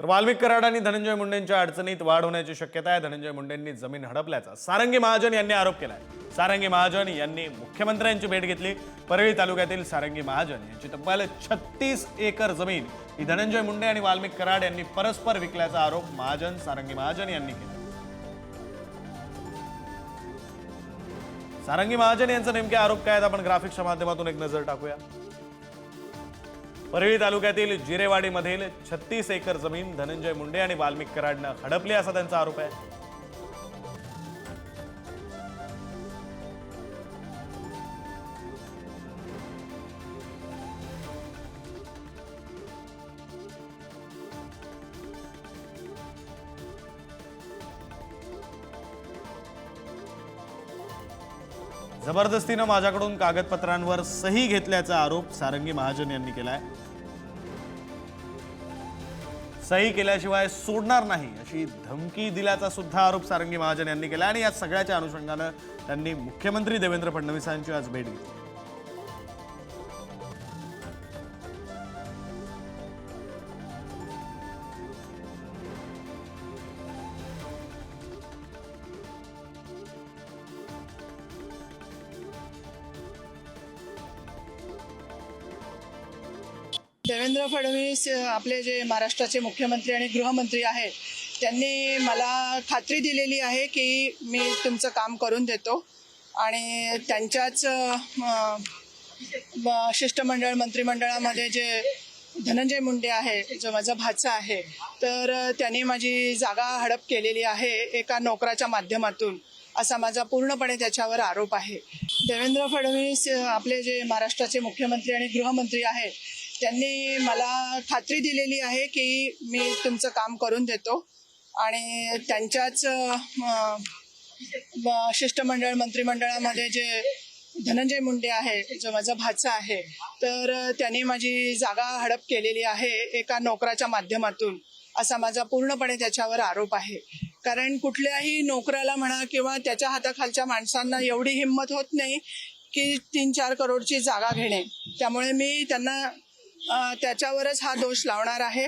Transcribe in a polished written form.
तर वाल्मिक कराड आणि धनंजय मुंडेंच्या अडचणीत वाढ होण्याची शक्यता आहे। धनंजय मुंडेंनी जमीन हडपल्याचा सारंगी महाजन यांनी आरोप केलाय। सारंगी महाजन यांनी मुख्यमंत्र्यांची भेट घेतली। परळी तालुक्यातील सारंगी महाजन यांची तब्बल 36 एकर जमीन ही धनंजय मुंडे आणि वाल्मिक कराड यांनी परस्पर विकल्याचा आरोप सारंगी महाजन यांनी केला। सारंगी महाजन यांचे नेमके आरोप काय आहेत आपण ग्राफिक्सच्या माध्यमातून एक नजर टाकूया। परळी तालुक्यातील जिरेवाडीमधील 36 एकर जमीन धनंजय मुंडे आणि वाल्मिक कराडने हडपली असा त्यांचा आरोप आहे। जबरदस्तीने माझ्याकडून कागदपत्रांवर सही घेतल्याचा आरोप सारंगी महाजन यांनी केलाय। सही केल्याशिवाय सोडणार नाही अशी धमकी दिल्याचा सुद्धा आरोप सारंगी महाजन यांनी केला आणि या सगळ्याच्या अनुषंगाने त्यांनी मुख्यमंत्री देवेंद्र फडणवीसांची आज भेट घेतली। देवेंद्र फडणवीस आपले जे महाराष्ट्राचे मुख्यमंत्री आणि गृहमंत्री आहेत त्यांनी मला खात्री दिलेली आहे की मी तुमचं काम करून देतो आणि त्यांच्याच शिष्टमंडळ मंत्रिमंडळामध्ये जे धनंजय मुंडे आहे जो माझा भाचा आहे तर त्यांनी माझी जागा हडप केलेली आहे एका नोकराच्या माध्यमातून असा माझा पूर्णपणे त्याच्यावर आरोप आहे। देवेंद्र फडणवीस आपले जे महाराष्ट्राचे मुख्यमंत्री आणि गृहमंत्री आहेत त्यांनी मला खात्री दिलेली आहे की मी तुमचं काम करून देतो आणि त्यांच्याच शिष्टमंडळ मंत्रिमंडळामध्ये जे धनंजय मुंडे आहे जो माझा भाचा आहे तर त्यांनी माझी जागा हडप केलेली आहे एका नोकराच्या माध्यमातून असा माझा पूर्णपणे त्याच्यावर आरोप आहे। कारण कुठल्याही नोकराला म्हणा किंवा त्याच्या हाताखालच्या माणसांना एवढी हिंमत होत नाही की 3-4 करोडची जागा घेणे, त्यामुळे मी त्यांना त्याच्यावरच हा दोष लावणार आहे।